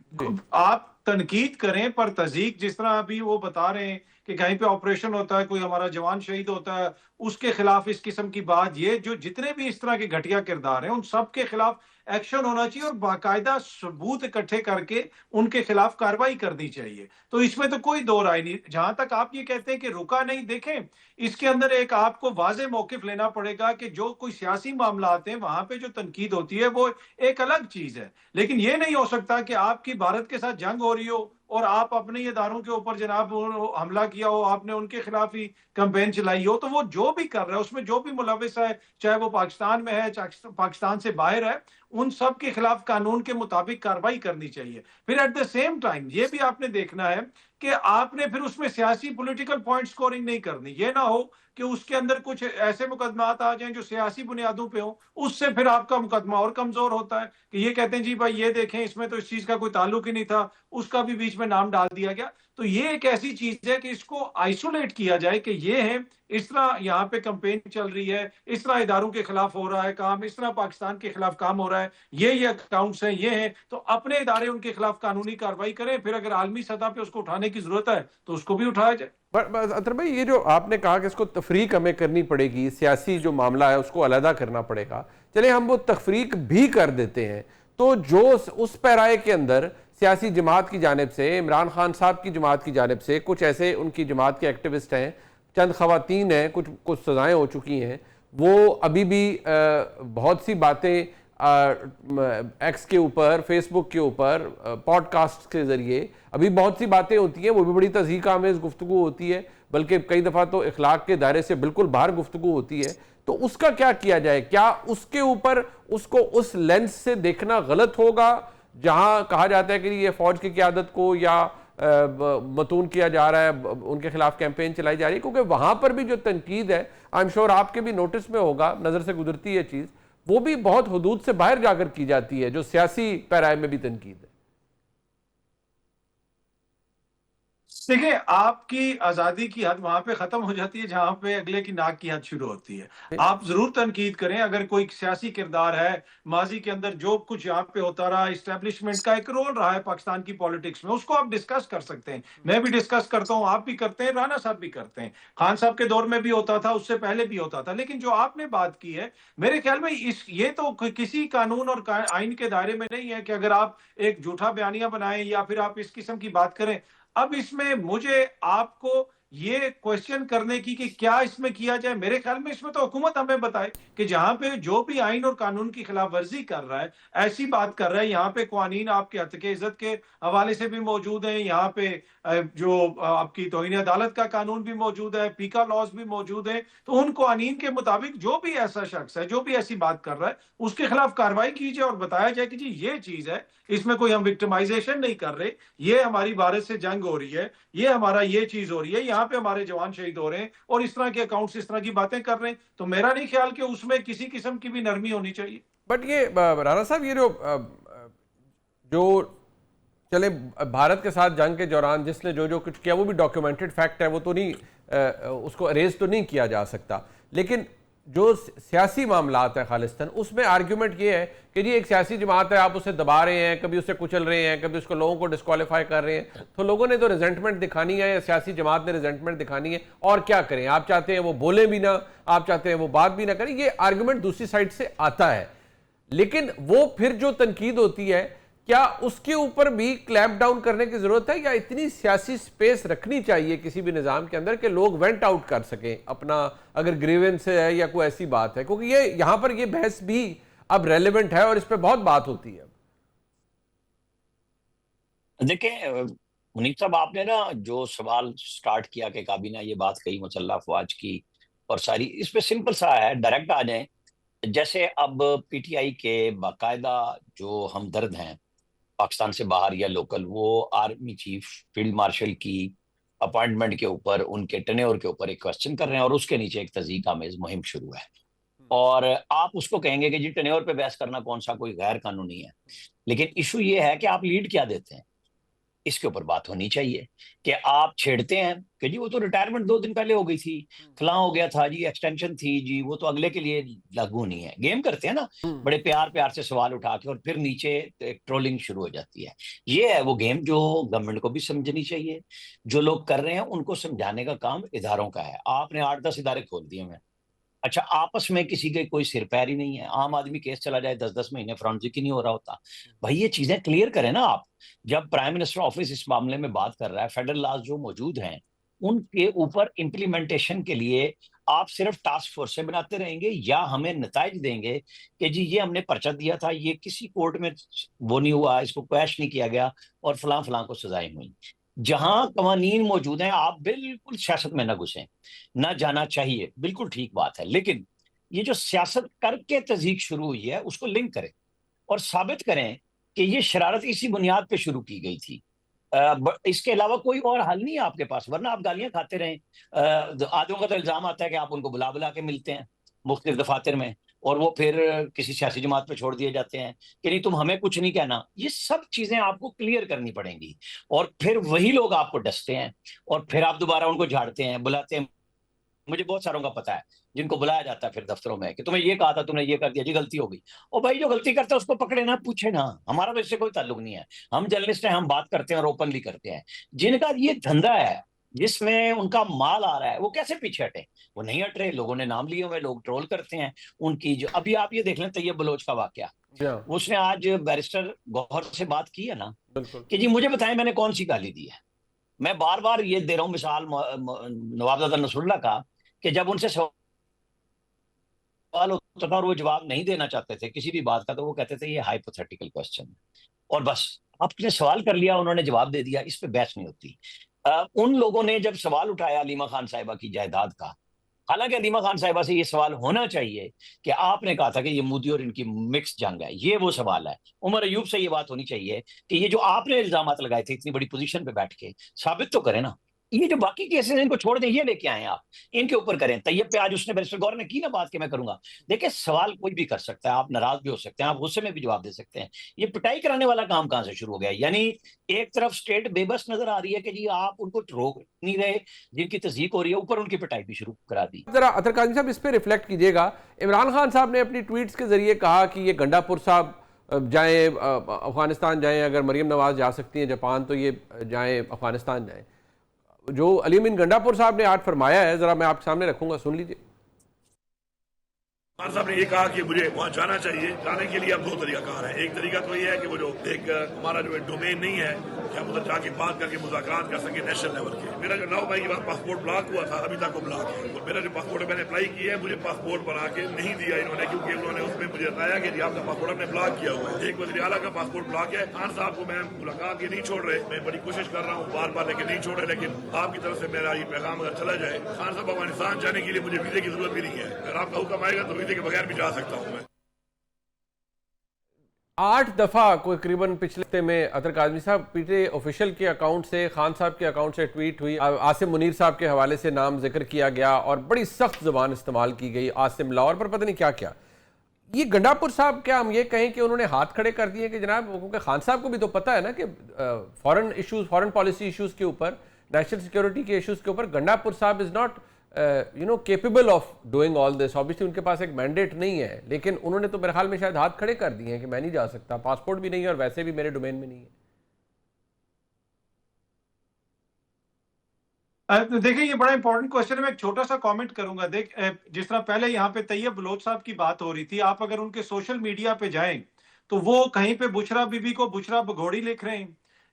آپ تنقید کریں پر تصدیق، جس طرح ابھی وہ بتا رہے ہیں کہ کہیں پہ آپریشن ہوتا ہے، کوئی ہمارا جوان شہید ہوتا ہے، اس کے خلاف اس قسم کی بات، یہ جو جتنے بھی اس طرح کے گھٹیا کردار ہیں ان سب کے خلاف ایکشن ہونا چاہیے اور باقاعدہ ثبوت اکٹھے کر کے ان کے خلاف کارروائی کرنی چاہیے. تو اس میں تو کوئی دو رائے نہیں. جہاں تک آپ یہ کہتے ہیں کہ رکا نہیں، دیکھیں اس کے اندر ایک آپ کو واضح موقف لینا پڑے گا کہ جو کوئی سیاسی معاملات ہیں وہاں پہ جو تنقید ہوتی ہے وہ ایک الگ چیز ہے، لیکن یہ نہیں ہو سکتا کہ آپ کی بھارت کے ساتھ جنگ ہو رہی ہو، اور آپ اپنے اداروں کے اوپر جناب حملہ کیا ہو, آپ نے ان کے خلاف ہی کمپین چلائی ہو, تو وہ جو بھی کر رہا ہے اس میں جو بھی ملوث ہے, چاہے وہ پاکستان میں ہے چاہے پاکستان سے باہر ہے, ان سب کے خلاف قانون کے مطابق کارروائی کرنی چاہیے. پھر ایٹ دا سیم ٹائم یہ بھی آپ نے دیکھنا ہے کہ آپ نے پھر اس میں سیاسی پولیٹیکل پوائنٹ سکورنگ نہیں کرنی. یہ نہ ہو کہ اس کے اندر کچھ ایسے مقدمات آ جائیں جو سیاسی بنیادوں پہ ہوں, اس سے پھر آپ کا مقدمہ اور کمزور ہوتا ہے کہ یہ کہتے ہیں جی بھائی یہ دیکھیں اس میں تو اس چیز کا کوئی تعلق ہی نہیں تھا, اس کا بھی بیچ میں نام ڈال دیا گیا. تو یہ ایک ایسی چیز ہے کہ اس کو آئسولیٹ کیا جائے کہ یہ ہے, اس طرح یہاں پہ کمپین چل رہی ہے, اس طرح اداروں کے خلاف ہو رہا ہے کام, اس طرح پاکستان کے خلاف کام ہو رہا ہے, یہ اکاؤنٹس ہیں, یہ ہیں, تو اپنے ادارے ان کے خلاف قانونی کارروائی کریں. پھر اگر عالمی سطح پہ اس کو اٹھانے کی ضرورت ہے تو اس کو بھی اٹھایا جائے. اطہر بھائی, یہ جو آپ نے کہا کہ اس کو تفریق ہمیں کرنی پڑے گی, سیاسی جو معاملہ ہے اس کو علیحدہ کرنا پڑے گا, چلے ہم وہ تفریق بھی کر دیتے ہیں, تو جو اس پیرائے کے اندر سیاسی جماعت کی جانب سے, عمران خان صاحب کی جماعت کی جانب سے کچھ ایسے ان کی جماعت کے ایکٹیوسٹ ہیں, چند خواتین ہیں, کچھ سزائیں ہو چکی ہیں, وہ ابھی بھی بہت سی باتیں ایکس کے اوپر, فیس بک کے اوپر, پوڈ کاسٹ کے ذریعے ابھی بہت سی باتیں ہوتی ہیں, وہ بھی بڑی تضحیک آمیز گفتگو ہوتی ہے, بلکہ کئی دفعہ تو اخلاق کے دائرے سے بالکل باہر گفتگو ہوتی ہے. تو اس کا کیا کیا جائے؟ کیا اس کے اوپر اس کو اس لینس سے دیکھنا غلط ہوگا جہاں کہا جاتا ہے کہ یہ فوج کی قیادت کو یا متون کیا جا رہا ہے, ان کے خلاف کیمپین چلائی جا رہی ہے, کیونکہ وہاں پر بھی جو تنقید ہے, آئی ایم شور آپ کے بھی نوٹس میں ہوگا, نظر سے گزرتی ہے چیز, وہ بھی بہت حدود سے باہر جا کر کی جاتی ہے, جو سیاسی پیرائے میں بھی تنقید ہے. دیکھیں, آپ کی آزادی کی حد وہاں پہ ختم ہو جاتی ہے جہاں پہ اگلے کی ناک کی حد شروع ہوتی ہے. آپ ضرور تنقید کریں, اگر کوئی سیاسی کردار ہے, ماضی کے اندر جو کچھ یہاں پہ ہوتا رہا, اسٹیبلشمنٹ کا ایک رول رہا ہے پاکستان کی پالیٹکس میں, اس کو آپ ڈسکس کر سکتے ہیں. میں بھی ڈسکس کرتا ہوں, آپ بھی کرتے ہیں, رانا صاحب بھی کرتے ہیں, خان صاحب کے دور میں بھی ہوتا تھا, اس سے پہلے بھی ہوتا تھا. لیکن جو آپ نے بات کی ہے, میرے خیال میں یہ تو کسی قانون اور آئین کے دائرے میں نہیں ہے کہ اگر آپ ایک جھوٹا بیانیہ بنائیں یا پھر آپ اس قسم کی بات کریں. اب اس میں مجھے آپ کو یہ کوشچن کرنے کی کہ کیا اس میں کیا جائے, میرے خیال میں اس میں تو حکومت ہمیں بتائے کہ جہاں پہ جو بھی آئین اور قانون کی خلاف ورزی کر رہا ہے, ایسی بات کر رہا ہے, یہاں پہ قوانین آپ کے حق عزت کے حوالے سے بھی موجود ہیں, یہاں پہ جو آپ کی توہین عدالت کا قانون بھی موجود ہے, پیکا لاز بھی موجود ہیں, تو ان قوانین کے مطابق جو بھی ایسا شخص ہے, جو بھی ایسی بات کر رہا ہے, اس کے خلاف کارروائی کی جائے اور بتایا جائے کہ جی یہ چیز ہے, اس میں کوئی ہم وکٹمائزیشن نہیں کر رہے, یہ ہماری بھارت سے جنگ ہو رہی ہے, یہ ہمارا یہ چیز ہو رہی ہے, یہاں پہ ہمارے جوان شہید ہو رہے ہیں, اور اس طرح کے اکاؤنٹس اس طرح کی باتیں کر رہے ہیں. تو میرا نہیں خیال کہ اس میں کسی قسم کی بھی نرمی ہونی چاہیے. بٹ یہ رانا صاحب, یہ جو چلے بھارت کے ساتھ جنگ کے دوران جس نے جو کچھ کیا وہ بھی ڈاکیومنٹڈ فیکٹ ہے, وہ تو نہیں, اس کو اریز تو نہیں کیا جا سکتا. لیکن جو سیاسی معاملات ہیں خالصتاً, اس میں آرگیومنٹ یہ ہے کہ جی ایک سیاسی جماعت ہے, آپ اسے دبا رہے ہیں, کبھی اسے کچل رہے ہیں, کبھی اس کو لوگوں کو ڈسکوالیفائی کر رہے ہیں, تو لوگوں نے تو ریزنٹمنٹ دکھانی ہے, یا سیاسی جماعت نے ریزنٹمنٹ دکھانی ہے, اور کیا کریں, آپ چاہتے ہیں وہ بولیں بھی نہ, آپ چاہتے ہیں وہ بات بھی نہ کریں. یہ آرگیومنٹ دوسری سائڈ سے آتا ہے. لیکن وہ پھر جو تنقید ہوتی ہے, کیا اس کے اوپر بھی کلیمپ ڈاؤن کرنے کی ضرورت ہے, یا اتنی سیاسی سپیس رکھنی چاہیے کسی بھی نظام کے اندر کہ لوگ وینٹ آؤٹ کر سکیں اپنا, اگر گریونس ہے یا کوئی ایسی بات ہے, کیونکہ یہ یہاں پر یہ بحث بھی اب ریلیونٹ ہے اور اس پہ بہت بات ہوتی ہے. دیکھیں منیب صاحب, آپ نے نا جو سوال سٹارٹ کیا کہ کابینہ یہ بات کہی مسلح افواج کی اور ساری, اس پہ سمپل سا ہے, ڈائریکٹ آ جائیں. جیسے اب پی ٹی آئی کے باقاعدہ جو ہمدرد ہیں پاکستان سے باہر یا لوکل, وہ آرمی چیف فیلڈ مارشل کی اپوائنٹمنٹ کے اوپر, ان کے ٹینیور کے اوپر ایک کوسچن کر رہے ہیں, اور اس کے نیچے ایک تضحیک آمیز مہم شروع ہے. اور آپ اس کو کہیں گے کہ جی ٹینیور پہ بحث کرنا کون سا کوئی غیر قانونی ہے, لیکن ایشو یہ ہے کہ آپ لیڈ کیا دیتے ہیں, اس کے اوپر بات ہونی چاہیے. کہ آپ چھیڑتے ہیں کہ جی وہ تو ریٹائرمنٹ 2 دن پہلے ہو گئی تھی, فلاں ہو گیا تھا جی, ایکسٹینشن تھی جی, وہ تو اگلے کے لیے لاگو نہیں ہے. گیم کرتے ہیں نا بڑے پیار سے سوال اٹھا کے, اور پھر نیچے ٹرولنگ شروع ہو جاتی ہے. یہ ہے وہ گیم جو گورنمنٹ کو بھی سمجھنی چاہیے. جو لوگ کر رہے ہیں ان کو سمجھانے کا کام اداروں کا ہے. آپ نے 8-10 ادارے کھول دیے ہیں, اچھا آپس میں کسی کے کوئی سر پیر ہی نہیں ہے, عام آدمی کیس چلا جائے 10-10 مہینے فرانزک ہی نہیں ہو رہا ہوتا. بھائی یہ چیزیں کلیئر کریں نا آپ. جب پرائم منسٹر آفس اس معاملے میں بات کر رہا ہے, فیڈرل لاز جو موجود ہیں ان کے اوپر امپلیمنٹیشن کے لیے آپ صرف ٹاسک فورس سے بناتے رہیں گے یا ہمیں نتائج دیں گے کہ جی یہ ہم نے پرچہ دیا تھا، یہ کسی کورٹ میں وہ نہیں ہوا، اس کو کویش نہیں کیا گیا اور فلاں فلاں کو سزائیں ہوئیں. جہاں قوانین موجود ہیں آپ بالکل سیاست میں نہ گھسیں، نہ جانا چاہیے، بالکل ٹھیک بات ہے. لیکن یہ جو سیاست کر کے تضییق شروع ہوئی ہے اس کو لنک کریں اور ثابت کریں کہ یہ شرارت اسی بنیاد پہ شروع کی گئی تھی. اس کے علاوہ کوئی اور حل نہیں ہے آپ کے پاس، ورنہ آپ گالیاں کھاتے رہیں. آدھوں کا تو الزام آتا ہے کہ آپ ان کو بلا بلا کے ملتے ہیں مختلف دفاتر میں، اور وہ پھر کسی سیاسی جماعت پہ چھوڑ دیے جاتے ہیں کہ نہیں تم ہمیں کچھ نہیں کہنا. یہ سب چیزیں آپ کو کلیئر کرنی پڑیں گی، اور پھر وہی لوگ آپ کو ڈستے ہیں اور پھر آپ دوبارہ ان کو جھاڑتے ہیں، بلاتے ہیں. مجھے بہت ساروں کا پتا ہے جن کو بلایا جاتا ہے پھر دفتروں میں کہ تمہیں یہ کہا تھا، تم نے یہ کر دیا، جی غلطی ہو گئی. اور بھائی جو غلطی کرتا ہے اس کو پکڑے نا، پوچھے نا، ہمارا تو اس سے کوئی تعلق نہیں ہے. ہم جرنلسٹ ہیں، ہم بات کرتے ہیں اور اوپنلی کرتے ہیں. جن کا یہ دھندا ہے جس میں ان کا مال آ رہا ہے وہ کیسے پیچھے ہٹے؟ وہ نہیں ہٹ رہے. لوگوں نے نام لیے ہوئے، لوگ ٹرول کرتے ہیں ان کی. جو ابھی آپ یہ دیکھ لیں طیب بلوچ کا واقعہ، اس نے آج بیرسٹر گوہر سے بات کی ہے نا کہ جی مجھے بتائیں میں نے کون سی گالی دی ہے. میں بار بار یہ دے رہا ہوں مثال نوابزادہ نصر اللہ کا، کہ جب ان سے سوال ہوتا تھا اور وہ جواب نہیں دینا چاہتے تھے کسی بھی بات کا تو وہ کہتے تھے یہ ہائپوتھیٹیکل کوسچن، اور بس آپ نے سوال کر لیا، انہوں نے جواب دے دیا، اس پہ بحث نہیں ہوتی. ان لوگوں نے جب سوال اٹھایا علیمہ خان صاحبہ کی جائیداد کا، حالانکہ علیمہ خان صاحبہ سے یہ سوال ہونا چاہیے کہ آپ نے کہا تھا کہ یہ مودی اور ان کی مکس جنگ ہے، یہ وہ سوال ہے. عمر ایوب سے یہ بات ہونی چاہیے کہ یہ جو آپ نے الزامات لگائے تھے اتنی بڑی پوزیشن پہ بیٹھ کے، ثابت تو کریں نا. یہ جو باقی کیسز ہیں ان کو چھوڑ دیں، یہ لے کے آئیں آپ، ان کے اوپر کریں. طیب پہ آج اس نے بیرسٹر گور نے کی نا بات کہ میں کروں گا. دیکھیں سوال کوئی بھی کر سکتا ہے، آپ ناراض بھی ہو سکتے ہیں، آپ غصے میں بھی جواب دے سکتے ہیں. یہ پٹائی کرانے والا کام کہاں سے شروع ہو گیا؟ یعنی ایک طرف اسٹیٹ بے بس نظر آ رہی ہے کہ جی آپ ان کو روک نہیں رہے، جن کی تصدیق ہو رہی ہے اوپر ان کی پٹائی بھی شروع کرا دی. ذرا اطہر قادری صاحب اس پہ ریفلیکٹ کیجئے گا. عمران خان صاحب نے اپنی ٹویٹس کے ذریعے کہا کہ یہ گنڈا پور صاحب جائیں افغانستان جائیں، اگر مریم نواز جا سکتی ہیں جاپان تو یہ جائیں افغانستان جائیں. جو علی امین گنڈا پور صاحب نے آج فرمایا ہے ذرا میں آپ کے سامنے رکھوں گا، سن لیجئے. خان صاحب نے یہ کہا کہ مجھے وہاں جانا چاہیے. جانے کے لیے اب دو طریقہ کار ہے. ایک طریقہ تو یہ ہے کہ وہ جو ایک ہمارا جو ڈومین نہیں ہے کہ ہم ادھر جا کے بات کر کے مذاکرات کر سکیں نیشنل لیول کے. میرا جو 9 مئی کے بعد پاسپورٹ بلاک ہوا تھا، ابھی تک وہ بلاک ہے. اور میرا جو پاسپورٹ ہے میں نے اپلائی کیا ہے، مجھے پاسپورٹ بنا کے نہیں دیا انہوں نے، کیونکہ انہوں نے اس میں مجھے بتایا کہ آپ کا پاسپورٹ ہم نے بلاک کیا ہوا ہے. ایک وزیر اعلیٰ کا پاسپورٹ بلاک ہے. خان صاحب کو میں ملاقات کے نہیں چھوڑ رہے، میں بڑی کوشش کر رہا ہوں بار بار لیکن نہیں چھوڑ رہے. لیکن آپ کی طرف سے میرا یہ پیغام اگر چلا جائے، خان صاحب افغانستان جانے کے لیے مجھے ویزے کی ضرورت بھی نہیں ہے. اگر آپ کا حکم آئے گا تو ویزے کے بغیر بھی جا سکتا ہوں میں. 8 دفعہ کوئی قریباً پچھلے ہفتے میں اطہر قادری صاحب پی ٹی آئی آفیشیل کے اکاؤنٹ سے، خان صاحب کے اکاؤنٹ سے ٹویٹ ہوئی، عاصم منیر صاحب کے حوالے سے نام ذکر کیا گیا اور بڑی سخت زبان استعمال کی گئی عاصم لاہور پر، پتہ نہیں کیا کیا. یہ گنڈا پور صاحب کیا ہم یہ کہیں کہ انہوں نے ہاتھ کھڑے کر دیے کہ جناب، کیونکہ خان صاحب کو بھی تو پتہ ہے نا کہ فورن ایشوز، فورن پالیسی ایشوز کے اوپر، نیشنل سیکیورٹی کے ایشوز کے اوپر گنڈا پور صاحب is not capable of doing all this. obviously ان کے پاس ایک مینڈیٹ نہیں ہے، لیکن انہوں نے تو میرے خیال میں شاید ہاتھ کھڑے کر دیے ہیں کہ میں نہیں جا سکتا، پاسپورٹ بھی نہیں ہے اور ویسے بھی میرے ڈومین میں نہیں ہے. دیکھیں یہ بڑا امپورٹنٹ کوشچن ہے. میں ایک چھوٹا سا کامنٹ کروں گا. دیکھ جس طرح پہلے یہاں پہ طیب بلوچ صاحب کی بات ہو رہی تھی، آپ اگر ان کے سوشل میڈیا پہ جائیں تو وہ کہیں پہ بشرا بی بی کو بشرا بگھوڑی لکھ رہے ہیں،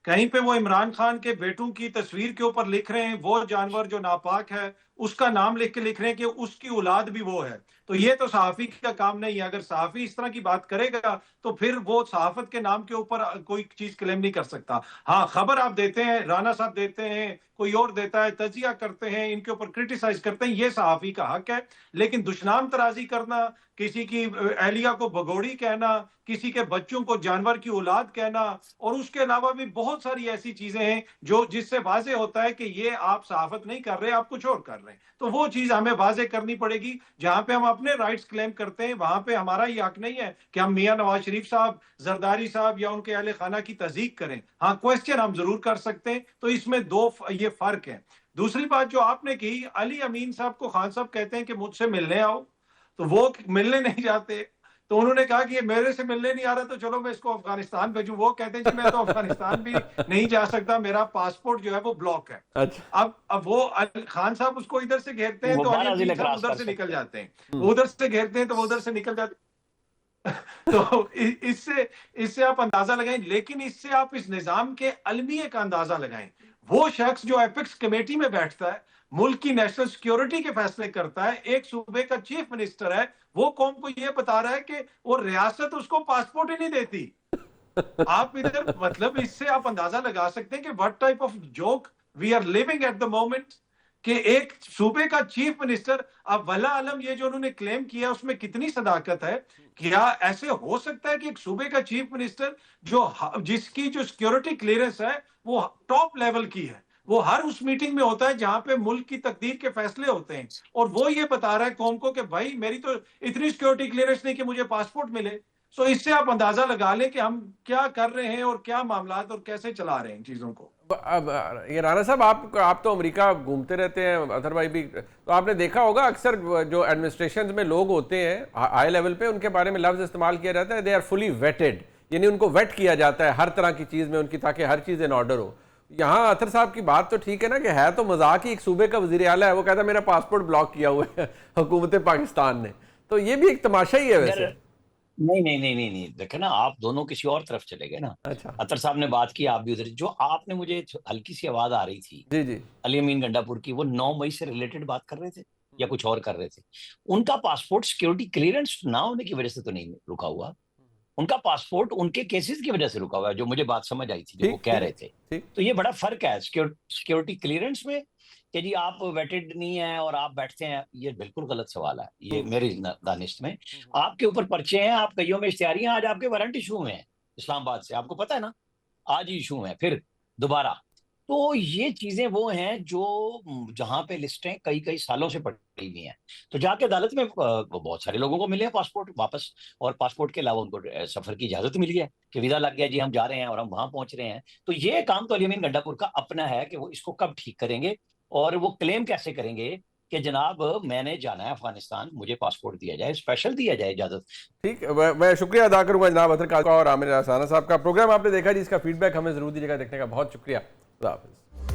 کہیں پہ وہ عمران خان کے بیٹوں کی تصویر کے اوپر لکھ رہے ہیں وہ جانور جو ناپاک ہے اس کا نام لکھ کے لکھ رہے ہیں کہ اس کی اولاد بھی وہ ہے. تو یہ تو صحافی کا کام نہیں ہے. اگر صحافی اس طرح کی بات کرے گا تو پھر وہ صحافت کے نام کے اوپر کوئی چیز کلیم نہیں کر سکتا. ہاں خبر آپ دیتے ہیں، رانا صاحب دیتے ہیں، کوئی اور دیتا ہے، تجزیہ کرتے ہیں، ان کے اوپر کرٹیسائز کرتے ہیں، یہ صحافی کا حق ہے. لیکن دشنام ترازی کرنا، کسی کی اہلیہ کو بگوڑی کہنا، کسی کے بچوں کو جانور کی اولاد کہنا، اور اس کے علاوہ بھی بہت ساری ایسی چیزیں ہیں جو جس سے واضح ہوتا ہے کہ یہ آپ صحافت نہیں کر رہے، آپ کچھ اور کر رہے ہیں. تو وہ چیز ہمیں واضح کرنی پڑے گی. جہاں پہ ہم اپنے رائٹس کلیم کرتے ہیں وہاں پہ ہمارا یہ حق نہیں ہے کہ ہم میاں نواز شریف صاحب، زرداری صاحب یا ان کے اہل خانہ کی تصدیق کریں. ہاں کوسچن ہم ضرور کر سکتے ہیں. تو اس میں یہ فرق ہے. دوسری بات جو آپ نے کی، علی امین صاحب کو خان صاحب کہتے ہیں کہ مجھ سے ملنے آؤ، تو وہ ملنے نہیں جاتے. تو انہوں نے کہا کہ یہ میرے سے ملنے نہیں آ رہا تو چلو میں اس کو افغانستان بھیجوں. وہ کہتے ہیں کہ میں تو افغانستان بھی نہیں جا سکتا، میرا پاسپورٹ جو ہے وہ بلاک ہے. اب وہ خان صاحب اس کو ادھر سے گھیرتے ہیں تو علی امین صاحب ادھر سے نکل جاتے ہیں، ادھر سے گھیرتے ہیں تو وہ ادھر سے نکل جاتے ہیں. تو اس سے آپ اندازہ لگائیں. لیکن اس سے آپ اس نظام کے المیہ کا اندازہ لگائیں. وہ شخص جو ایپکس کمیٹی میں بیٹھتا ہے, ملک کی نیشنل سیکیورٹی کے فیصلے کرتا ہے, ایک صوبے کا چیف منسٹر ہے, وہ قوم کو یہ بتا رہا ہے کہ وہ ریاست اس کو پاسپورٹ ہی نہیں دیتی. آپ ادھر مطلب اس سے آپ اندازہ لگا سکتے ہیں کہ what type of joke we are living at the moment, کہ ایک صوبے کا چیف منسٹر, اب واللہ عالم یہ جو انہوں نے کلیم کیا اس میں کتنی صداقت ہے. کیا ایسے ہو سکتا ہے کہ ایک صوبے کا چیف منسٹر جس کی جو سیکیورٹی کلیئرنس ہے وہ ٹاپ لیول کی ہے, وہ ہر اس میٹنگ میں ہوتا ہے جہاں پہ ملک کی تقدیر کے فیصلے ہوتے ہیں, اور وہ یہ بتا رہا ہے قوم کو کہ بھائی میری تو اتنی سیکیورٹی کلیئرنس نہیں کہ مجھے پاسپورٹ ملے. سو اس سے آپ اندازہ لگا لیں کہ ہم کیا کر رہے ہیں اور کیا معاملات اور کیسے چلا رہے ہیں چیزوں کو. اب یہ رانا صاحب آپ تو امریکہ گھومتے رہتے ہیں, اظہر بھائی بھی, تو آپ نے دیکھا ہوگا اکثر جو ایڈمنسٹریشنز میں لوگ ہوتے ہیں ہائی لیول پہ, ان کے بارے میں لفظ استعمال کیا جاتا ہے دے آر فلی ویٹڈ, یعنی ان کو ویٹ کیا جاتا ہے ہر طرح کی چیز میں ان کی, تاکہ ہر چیز ان آرڈر ہو. یہاں اطہر صاحب کی بات تو ٹھیک ہے نا, کہ ہے تو مذاق ہی, ایک صوبے کا وزیر اعلیٰ ہے وہ کہتا ہے میرا پاسپورٹ بلاک کیا ہوا ہے حکومت پاکستان نے, تو یہ بھی ایک تماشا ہی ہے ویسے. نہیں دیکھیں نا, آپ دونوں کسی اور طرف چلے گئے نا. اچھا, اطہر صاحب نے بات کی, آپ بھی ادھر, جو آپ نے مجھے ہلکی سی آواز آ رہی تھی جی علی امین گنڈا پور کی, وہ 9 مئی سے ریلیٹڈ بات کر رہے تھے یا کچھ اور کر رہے تھے. ان کا پاسپورٹ سیکیورٹی کلیئرنس نہ ہونے کی وجہ سے تو نہیں رکا ہوا, ان کا پاسپورٹ ان کے کیسز کی وجہ سے رکا ہوا ہے, جو مجھے بات سمجھ آئی تھی جو وہ کہہ رہے تھے. تو یہ بڑا فرق ہے سیکیورٹی کلیئرنس میں, کہ جی آپ ویٹڈ نہیں ہیں اور آپ بیٹھتے ہیں, یہ بالکل غلط سوال ہے. یہ میری دانش میں آپ کے اوپر پرچے ہیں, آپ کئیوں میں اشتہاری ہیں, آج آپ کے وارنٹ ایشو ہوئے ہیں اسلام آباد سے, آپ کو پتا ہے نا, آج ایشو ہیں پھر دوبارہ. تو یہ چیزیں وہ ہیں جو جہاں پہ لسٹیں کئی سالوں سے پڑی ہوئی ہیں, تو جا کے عدالت میں بہت سارے لوگوں کو ملے ہیں پاسپورٹ واپس, اور پاسپورٹ کے علاوہ ان کو سفر کی اجازت ملی ہے کہ ویزا لگ گیا جی ہم جا رہے ہیں اور ہم وہاں پہنچ رہے ہیں. تو یہ کام تو علی امین گنڈا پور کا اپنا ہے کہ وہ اس کو کب ٹھیک کریں گے, اور وہ کلیم کیسے کریں گے کہ جناب میں نے جانا ہے افغانستان, مجھے پاسپورٹ دیا جائے, اسپیشل دیا جائے اجازت. ٹھیک, میں شکریہ ادا کروں گا جناب اطہر کا اور عامر رانا صاحب کا. پروگرام آپ نے دیکھا جی, اس کا فیڈ بیک ہمیں ضرور دیجیے گا, دیکھنے کا بہت شکریہ. خدا حافظ.